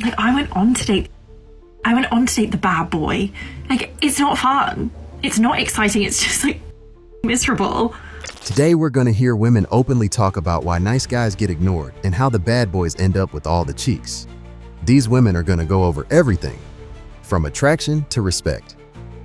Like, I went on to date the bad boy. Like, it's not fun. It's not exciting. It's just like miserable. Today, we're going to hear women openly talk about why nice guys get ignored and how the bad boys end up with all the cheeks. These women are going to go over everything, from attraction to respect.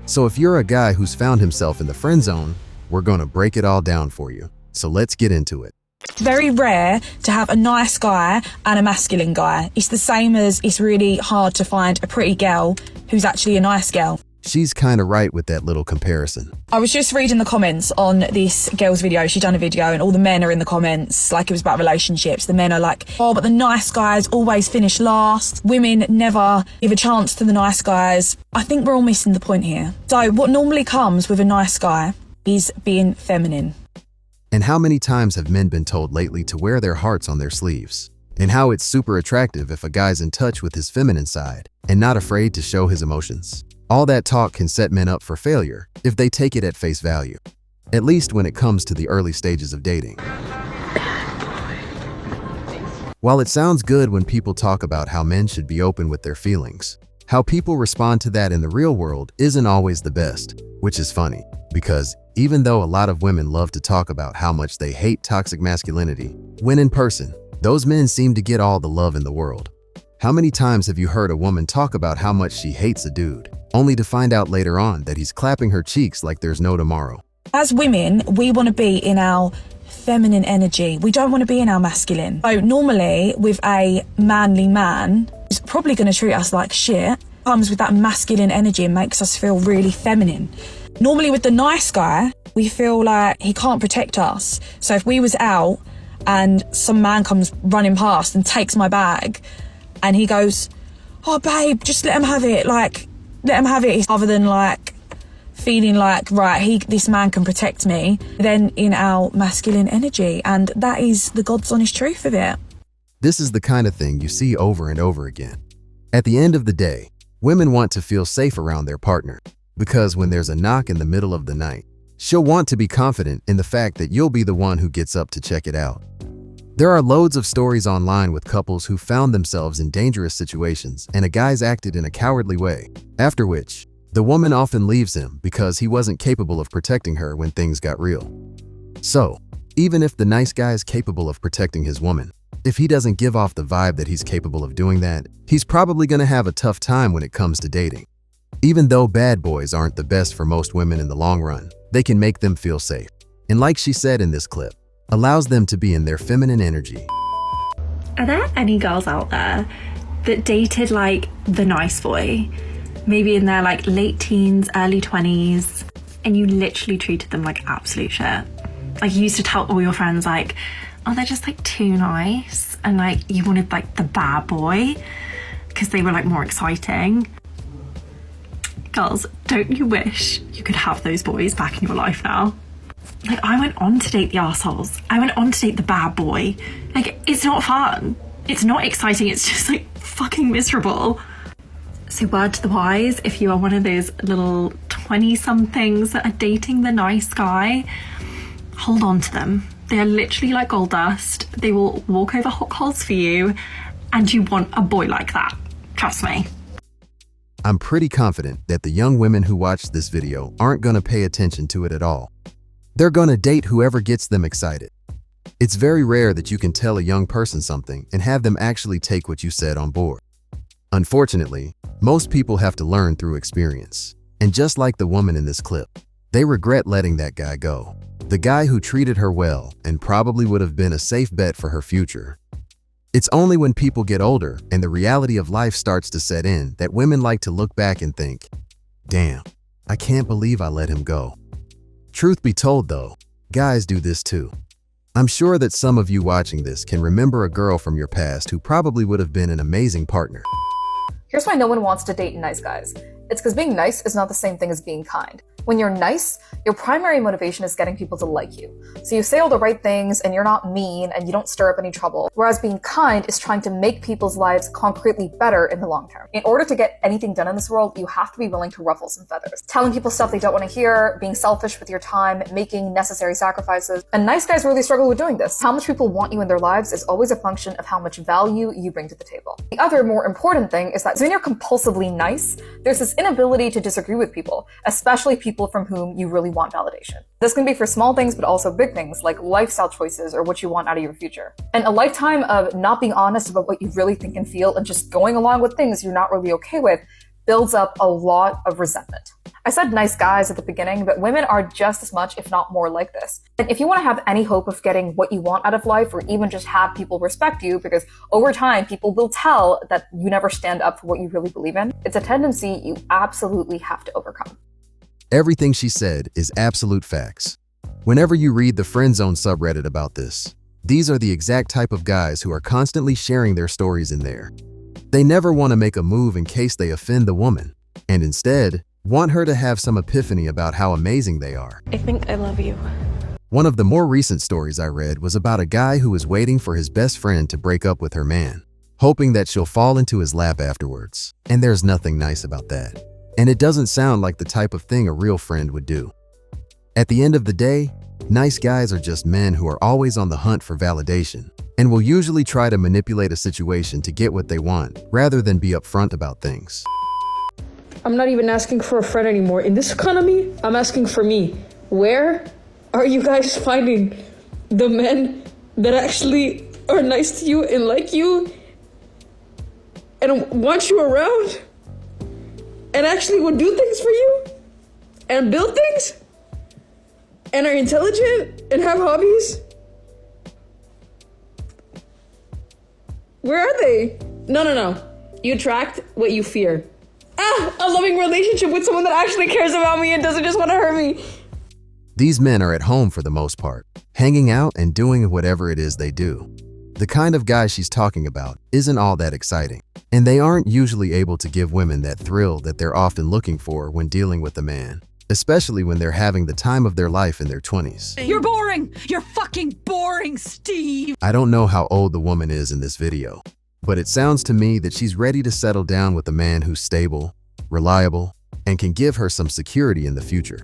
So if you're a guy who's found himself in the friend zone, we're going to break it all down for you. So let's get into it. It's very rare to have a nice guy and a masculine guy. It's the same as it's really hard to find a pretty girl who's actually a nice girl. She's kind of right with that little comparison. I was just reading the comments on this girl's video. She'd done a video and all the men are in the comments like it was about relationships. The men are like, oh, but the nice guys always finish last. Women never give a chance to the nice guys. I think we're all missing the point here. So what normally comes with a nice guy is being feminine. And how many times have men been told lately to wear their hearts on their sleeves? And how it's super attractive if a guy's in touch with his feminine side and not afraid to show his emotions. All that talk can set men up for failure if they take it at face value, at least when it comes to the early stages of dating. While it sounds good when people talk about how men should be open with their feelings, how people respond to that in the real world isn't always the best, which is funny, because even though a lot of women love to talk about how much they hate toxic masculinity, when in person, those men seem to get all the love in the world. How many times have you heard a woman talk about how much she hates a dude, only to find out later on that he's clapping her cheeks like there's no tomorrow? As women, we want to be in our feminine energy. We don't want to be in our masculine. So normally with a manly man, he's probably going to treat us like shit. Comes with that masculine energy and makes us feel really feminine. Normally with the nice guy, we feel like he can't protect us. So if we was out and some man comes running past and takes my bag and he goes, oh babe, just let him have it. Like, let him have it. Other than like feeling like, right, this man can protect me, then in our masculine energy. And that is the God's honest truth of it. This is the kind of thing you see over and over again. At the end of the day, women want to feel safe around their partner because when there's a knock in the middle of the night, she'll want to be confident in the fact that you'll be the one who gets up to check it out. There are loads of stories online with couples who found themselves in dangerous situations and a guy's acted in a cowardly way, after which the woman often leaves him because he wasn't capable of protecting her when things got real. So, even if the nice guy is capable of protecting his woman, if he doesn't give off the vibe that he's capable of doing that, he's probably going to have a tough time when it comes to dating. Even though bad boys aren't the best for most women in the long run, they can make them feel safe. And like she said in this clip, allows them to be in their feminine energy. Are there any girls out there that dated like the nice boy, maybe in their like late teens, early 20s, and you literally treated them like absolute shit? Like you used to tell all your friends like, oh, they're just like too nice, and like you wanted like the bad boy because they were like more exciting. Girls, don't you wish you could have those boys back in your life now? Like, I went on to date the arseholes. I went on to date the bad boy. Like, it's not fun. It's not exciting. It's just like fucking miserable. So word to the wise, if you are one of those little 20-somethings that are dating the nice guy, hold on to them. They are literally like gold dust. They will walk over hot coals for you, and you want a boy like that. Trust me. I'm pretty confident that the young women who watch this video aren't going to pay attention to it at all. They're going to date whoever gets them excited. It's very rare that you can tell a young person something and have them actually take what you said on board. Unfortunately, most people have to learn through experience. And just like the woman in this clip, they regret letting that guy go. The guy who treated her well and probably would have been a safe bet for her future. It's only when people get older and the reality of life starts to set in that women like to look back and think, damn, I can't believe I let him go. Truth be told though, guys do this too. I'm sure that some of you watching this can remember a girl from your past who probably would have been an amazing partner. Here's why no one wants to date nice guys. It's because being nice is not the same thing as being kind. When you're nice, your primary motivation is getting people to like you. So you say all the right things and you're not mean and you don't stir up any trouble. Whereas being kind is trying to make people's lives concretely better in the long term. In order to get anything done in this world, you have to be willing to ruffle some feathers. Telling people stuff they don't want to hear, being selfish with your time, making necessary sacrifices. And nice guys really struggle with doing this. How much people want you in their lives is always a function of how much value you bring to the table. The other more important thing is that when you're compulsively nice, there's this inability to disagree with people, especially people from whom you really want validation. This can be for small things, but also big things like lifestyle choices or what you want out of your future. And a lifetime of not being honest about what you really think and feel and just going along with things you're not really okay with builds up a lot of resentment. I said nice guys at the beginning, but women are just as much, if not more, like this. And if you want to have any hope of getting what you want out of life, or even just have people respect you, because over time people will tell that you never stand up for what you really believe in, it's a tendency you absolutely have to overcome. Everything she said is absolute facts. Whenever you read the Friend Zone subreddit about this, these are the exact type of guys who are constantly sharing their stories in there. They never want to make a move in case they offend the woman, and instead want her to have some epiphany about how amazing they are. I think I love you. One of the more recent stories I read was about a guy who was waiting for his best friend to break up with her man, hoping that she'll fall into his lap afterwards. And there's nothing nice about that. And it doesn't sound like the type of thing a real friend would do. At the end of the day, nice guys are just men who are always on the hunt for validation and will usually try to manipulate a situation to get what they want rather than be upfront about things. I'm not even asking for a friend anymore. In this economy, I'm asking for me. Where are you guys finding the men that actually are nice to you and like you and want you around and actually would do things for you and build things and are intelligent and have hobbies? Where are they? No. You attract what you fear. A loving relationship with someone that actually cares about me and doesn't just want to hurt me. These men are at home for the most part, hanging out and doing whatever it is they do. The kind of guy she's talking about isn't all that exciting, and they aren't usually able to give women that thrill that they're often looking for when dealing with a man, especially when they're having the time of their life in their 20s. You're boring! You're fucking boring, Steve! I don't know how old the woman is in this video, but it sounds to me that she's ready to settle down with a man who's stable, reliable, and can give her some security in the future.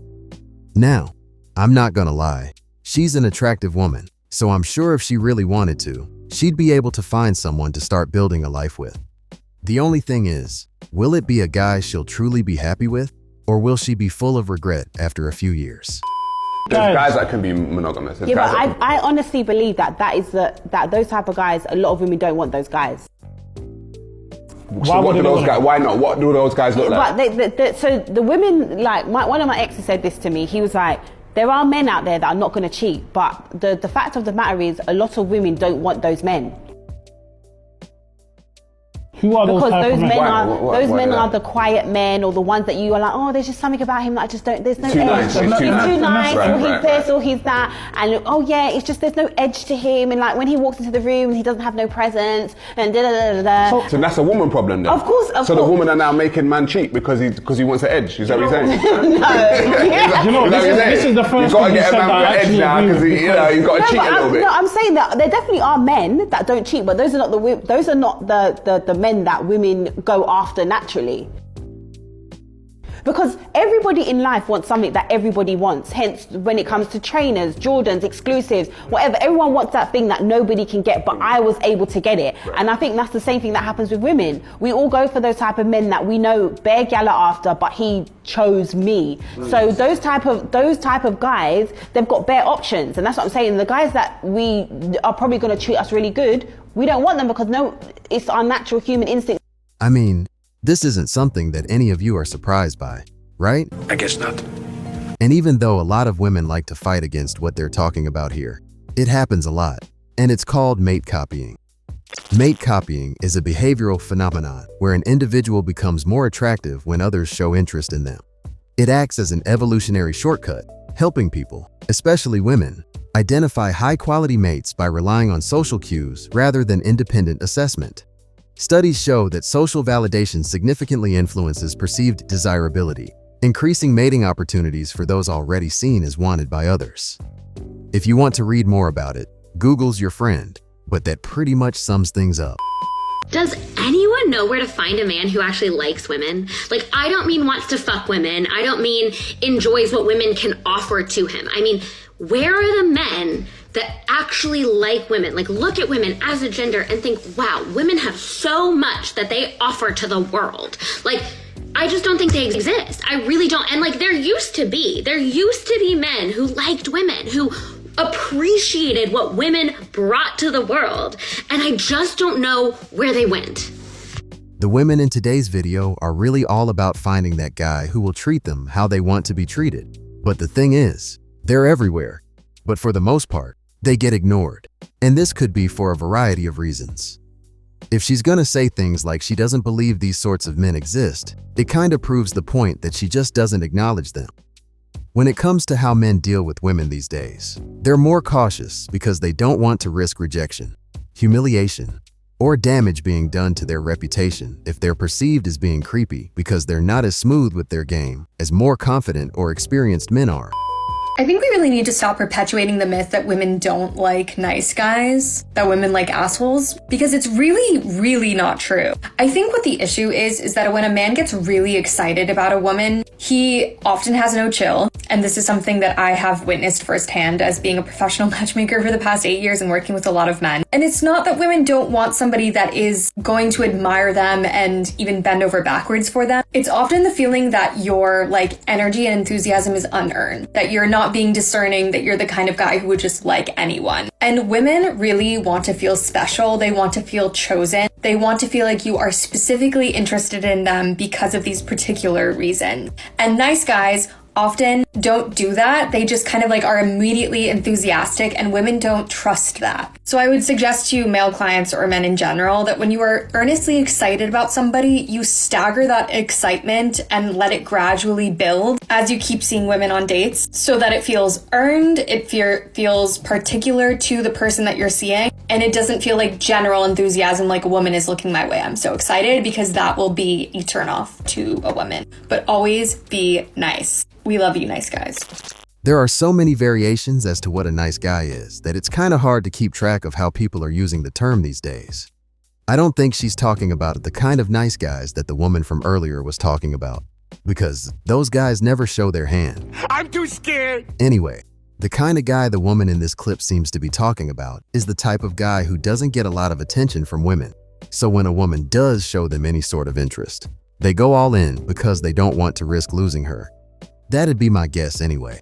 Now, I'm not gonna lie, she's an attractive woman, so I'm sure if she really wanted to, she'd be able to find someone to start building a life with. The only thing is, will it be a guy she'll truly be happy with, or will she be full of regret after a few years? There's guys that can be monogamous. Yeah, but I honestly believe that those type of guys, a lot of women don't want those guys. So what do those guys? Why not? What do those guys look like? But so the women, like one of my exes said this to me. He was like, there are men out there that are not going to cheat, but the fact of the matter is, a lot of women don't want those men. Who are those because type those of men? men men are the quiet men, or the ones that you are like, oh, there's just something about him that I just don't. There's no edge. Nice. He's too nice, or he's this, right. or he's that, and oh yeah, it's just there's no edge to him, and like when he walks into the room, he doesn't have no presence, and da da da da. So that's a woman problem then. Of course. So the women are now making man cheat because he wants an edge. Is that what you're saying? No. You know, this is the first You've got to thing you get a said man that with I an edge actually now agree because with, you've got to cheat a little bit. No, I'm saying that there definitely are men that don't cheat, but those are not the men that women go after naturally. Because everybody in life wants something that everybody wants. Hence, when it comes to trainers, Jordans, exclusives, whatever, everyone wants that thing that nobody can get, but I was able to get it. Right. And I think that's the same thing that happens with women. We all go for those type of men that we know bare gal are after, but he chose me. So those type of guys, they've got bare options. And that's what I'm saying. The guys that we are probably going to treat us really good, we don't want them because it's our natural human instinct. I mean, this isn't something that any of you are surprised by, right? I guess not. And even though a lot of women like to fight against what they're talking about here, it happens a lot, and it's called mate copying. Mate copying is a behavioral phenomenon where an individual becomes more attractive when others show interest in them. It acts as an evolutionary shortcut, helping people, especially women, identify high-quality mates by relying on social cues rather than independent assessment. Studies show that social validation significantly influences perceived desirability, increasing mating opportunities for those already seen as wanted by others. If you want to read more about it, Google's your friend, but that pretty much sums things up. Does anyone know where to find a man who actually likes women? Like, I don't mean wants to fuck women. I don't mean enjoys what women can offer to him. I mean, where are the men that actually like women? Like, look at women as a gender and think, wow, women have so much that they offer to the world. Like, I just don't think they exist. I really don't. And like, there used to be men who liked women, who appreciated what women brought to the world, and I just don't know where they went. The women in today's video are really all about finding that guy who will treat them how they want to be treated. But the thing is, they're everywhere, but for the most part, they get ignored. And this could be for a variety of reasons. If she's gonna say things like she doesn't believe these sorts of men exist, it kind of proves the point that she just doesn't acknowledge them. When it comes to how men deal with women these days, they're more cautious because they don't want to risk rejection, humiliation, or damage being done to their reputation if they're perceived as being creepy because they're not as smooth with their game as more confident or experienced men are. I think we really need to stop perpetuating the myth that women don't like nice guys, that women like assholes, because it's really not true. I think what the issue is that when a man gets really excited about a woman, he often has no chill. And this is something that I have witnessed firsthand as being a professional matchmaker for the past 8 years and working with a lot of men. And it's not that women don't want somebody that is going to admire them and even bend over backwards for them. It's often the feeling that your like energy and enthusiasm is unearned, that you're not being discerning, that you're the kind of guy who would just like anyone. And women really want to feel special. They want to feel chosen. They want to feel like you are specifically interested in them because of these particular reasons. And nice guys often don't do that. They just kind of like are immediately enthusiastic, and women don't trust that. So I would suggest to male clients or men in general that when you are earnestly excited about somebody, you stagger that excitement and let it gradually build as you keep seeing women on dates so that it feels earned, it feels particular to the person that you're seeing, and it doesn't feel like general enthusiasm like a woman is looking my way, I'm so excited, because that will be a turnoff to a woman. But always be nice. We love you, nice guys. There are so many variations as to what a nice guy is that it's kind of hard to keep track of how people are using the term these days. I don't think she's talking about the kind of nice guys that the woman from earlier was talking about, because those guys never show their hand. I'm too scared. Anyway, the kind of guy the woman in this clip seems to be talking about is the type of guy who doesn't get a lot of attention from women. So when a woman does show them any sort of interest, they go all in because they don't want to risk losing her. That'd be my guess anyway.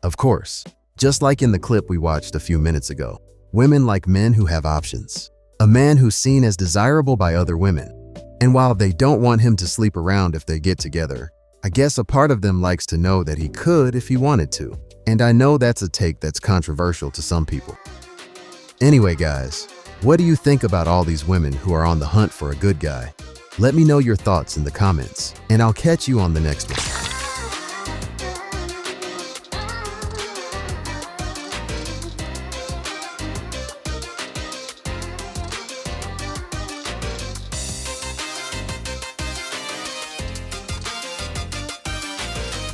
Of course, just like in the clip we watched a few minutes ago, women like men who have options. A man who's seen as desirable by other women. And while they don't want him to sleep around if they get together, I guess a part of them likes to know that he could if he wanted to. And I know that's a take that's controversial to some people. Anyway, guys, what do you think about all these women who are on the hunt for a good guy? Let me know your thoughts in the comments, and I'll catch you on the next one.